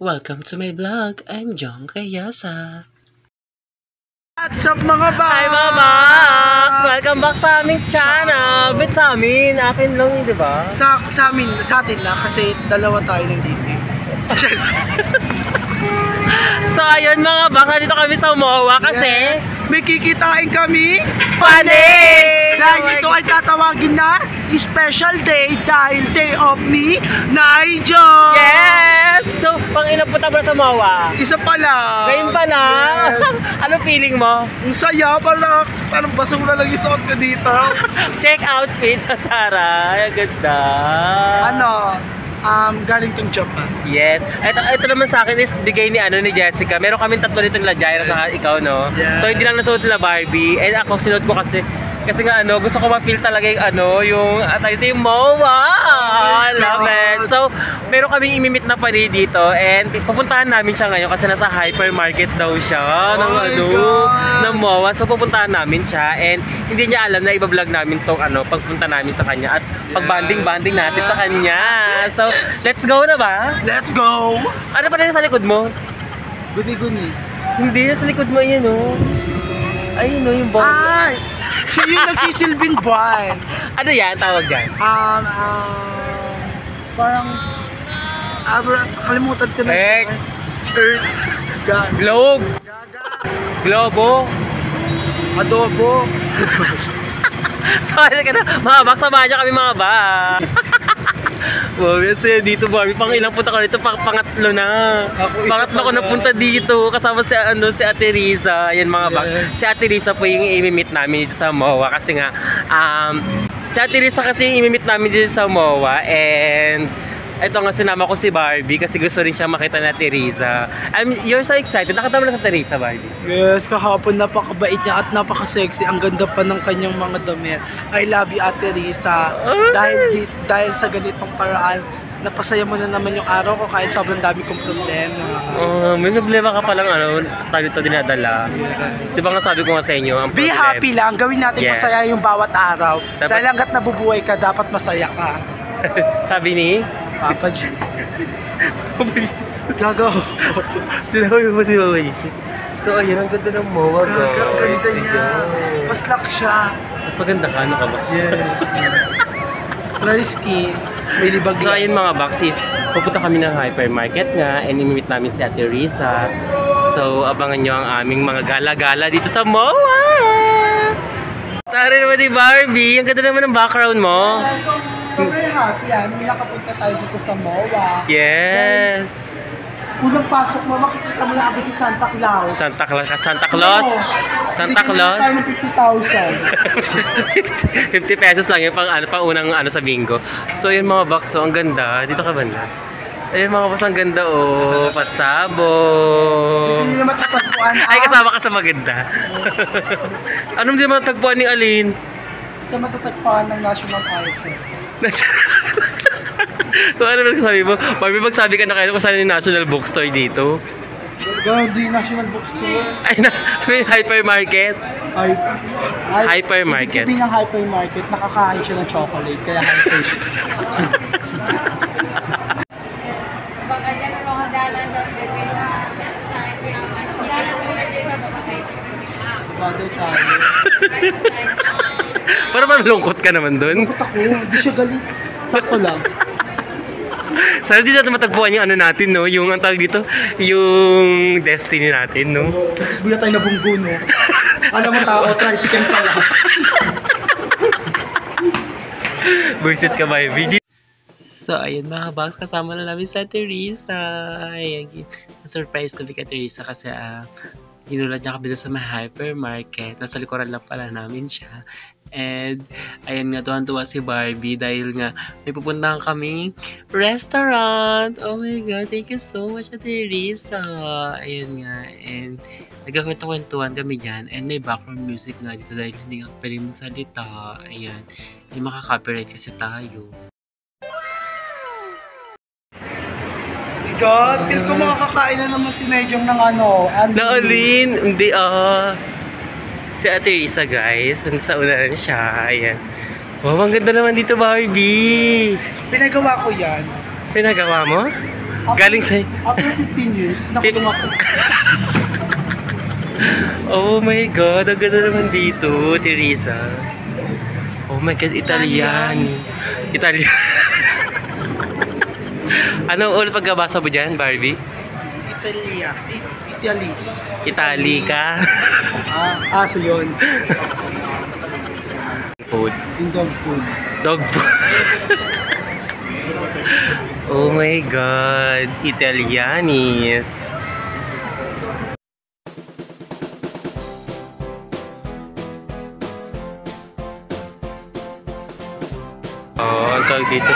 Welcome to my vlog. I'm Jong Kayasa. What's up mga box? Hi mga box! Welcome back sa aming channel. Bit sa amin, akin lang yun, diba? Sa atin lang kasi dalawa tayo nandito. So ayun mga box, nandito kami sa MOA kasi may kikitain kami. Panig! Dahil ito ay tatawagin na special day dahil day off ni Nigel. Yes! So, pang-inapunta mo na sa MOA? Isa pala. Ngayon pa na? Yes. Ano feeling mo? Ang saya pala. Parang basura lang yung suot ko dito. Check outfit, Tara. Ang ganda. Galing tong Japan. Yes. Ito naman sa akin is bigay ni Jessica. Meron kaming tatlo nito nila Jaira sa ikaw, no? Yes. So hindi lang nasuot nila Barbie. And ako sinuot ko kasi nga gusto ko ma-feel talaga yung yung MOA. I love it. So, meron kaming imimit na pari dito and pupuntahan namin siya ngayon kasi nasa hypermarket daw siya ng MOA. So, pupuntahan namin siya and hindi niya alam na iba-vlog namin tong pagpunta namin sa kanya at pag-banding natin sa kanya. So, let's go na ba? Let's go! Ano pa rin sa likod mo? Guni-guni. Hindi, sa likod mo yun, oh. Ayun, oh, yung bong. Ay! Siya yung nagsisilbing buwan. Ano yan? Tawag yan? Parang kalimutan ko na siya. Earth. Globe. Globo. Adobo. Sorry ka na. Mga bak, samahan niya kami mga bak. Wow, kasi dito Barbie, pang ilang punta ko dito, pangatlo na. Pangatlo ko napunta dito kasama si Ate Riza. Ayan mga bak. Si Ate Riza po yung i-meet namin dito sa MOA kasi nga si Ate Riza kasi i-meet namin dito sa MOA and ito nga sinama ko si Barbie kasi gusto rin siya makita ni Ate Riza. You're so excited. Nakita mo na sa Ate Riza, Barbie? Yes, kahapon napakabait niya at napaka-sexy. Ang ganda pa ng kanyang mga damit. I love you, Ate Riza. Dahil sa ganitong paraan, napasaya mo na naman yung araw ko kahit sobrang dami kong problema. May problema ka palang tayo dito dinadala. Di ba nga sabi ko nga sa inyo, ang Be happy lang. Gawin natin masaya yung bawat araw. Dahil hanggat nabubuhay ka, dapat masaya ka. Sabi ni? Papa Jesus. Papa Jesus. Gago. Tinawag mo si Papa Jesus. So ayun, ang ganda ng MOA. Gago, ang ganda niya. Paslak siya. Mas maganda ka, ano ka ba? Yes. Clary skin. May libag. So ayun mga box is, pupunta kami ng hypermarket nga and imimit namin si Ate Riza. So abangan nyo ang aming mga gala-gala dito sa MOA. Tara naman ni Barbie, ang ganda naman ng background mo. Sobrang happy yan. Nakapunta tayo dito sa MOA. Yes. Unang pasok mo, makikita mo na agad si Santa Claus. Santa Claus? Santa Claus? Tayo ng 50,000. 50 pesos lang yun pang unang sa bingo. So yun mga box, so ang ganda. Dito ka banda. Ayun mga box, ang ganda oh. Pasabog. Hindi naman tatagpuan. Ay, kasama ka sa maganda. Anong hindi naman tagpuan ni Aline? Ito matatagpuan ng national item. So ano ba sabi mo? Barbie, magsabi ka na kayo kung saan yung National Bookstore dito. Gano'n di National Bookstore. Ay, may hypermarket. Hypermarket. Ibig ng hypermarket, nakakain siya ng chocolate, kaya hyper siya. Para malungkot ka naman doon. Lungkot ako, hindi siya galit. Sakto lang. Sana di natin matagpuan yung natin, no? Yung ang tawag dito, yung destiny natin, no? Tapos buya tayo nabunggo, no? Alam mo tao, tricycle pala. Buisit ka, Barbie. So, ayun mga box, kasama na namin sa Ate Riza. Ayan, surprise kami kay Ate Riza kasi ginulad niya kami sa may hypermarket. Nasa likuran lang pala namin siya. And, ayan nga, tuwan-tuwa si Barbie dahil nga may pupuntahan kaming restaurant. Oh my God, thank you so much, Ate Riza. Ayan nga, and nagkakwento-kwentuhan kami dyan. And may background music nga dito dahil hindi nga pwede magsalita. Ayan, hindi makaka-copyright kasi tayo. God, feel ko makakakain na naman si Medjong ng Na Aline, hindi si Ate Riza guys, sa unahan siya, ayan. Wow, ang ganda naman dito Barbie. Pinagawa ko yan. Pinagawa mo? Galing sa... After 15 years, nakulong ako. Oh my God, ang ganda naman dito, Teresa. Oh my God, Italian. Italian. Ano ulit pagkabasa mo dyan, Barbie? Italis. Itali ka. So yun. Food. Yung dog food. Dog food. Oh my God, Italianis. Oh, ang tawag dito.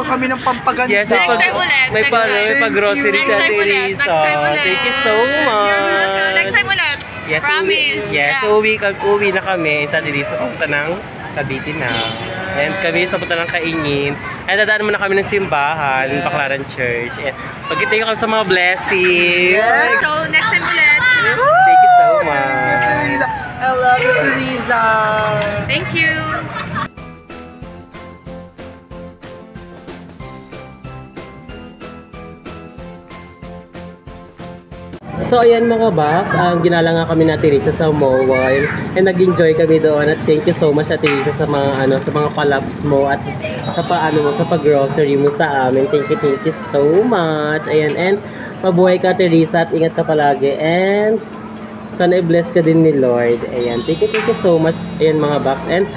Kami ng pampaganda. Yes, Next time ulit. may Next time. pag-grocery Next si time Ate ulit. Risa. Next time ulit. Thank you so much. Next time ulit. Yes, Promise. Yes, Yeah. uwi na kami sa Ate Risa papunta ng Cavite na. And kami sa punta ng Kaingin. And dadaan muna kami ng simbahan, Baclaran Church. And pagkitayo kami sa mga blessings. Yes. So, next time ulit. Thank you so much. I love you, Teresa. Thank you. So ayan mga boss, ginala nga kami na Ate Risa sa mall and nag-enjoy kami doon at thank you so much Ate Risa sa mga sa mga collabs mo at sa paano mo sa pag-grocery mo sa amin. Thank you so much. Ayan, and mabuhay ka Ate Risa at ingat ka palagi and sana i-bless ka din ni Lord. Ayan, thank you so much. Ayan mga box, and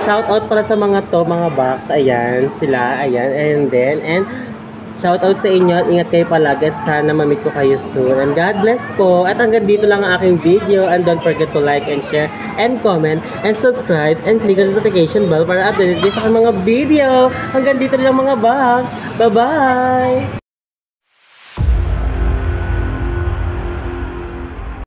shout out para sa mga box. Ayan sila, ayan, and shout out sa inyo at ingat kayo palagi at sana ma-meet ko kayo soon. And God bless po. At hanggang dito lang ang aking video. And don't forget to like and share and comment and subscribe and click the notification bell para updated kayo sa aking mga video. Hanggang dito lang mga box. Bye-bye!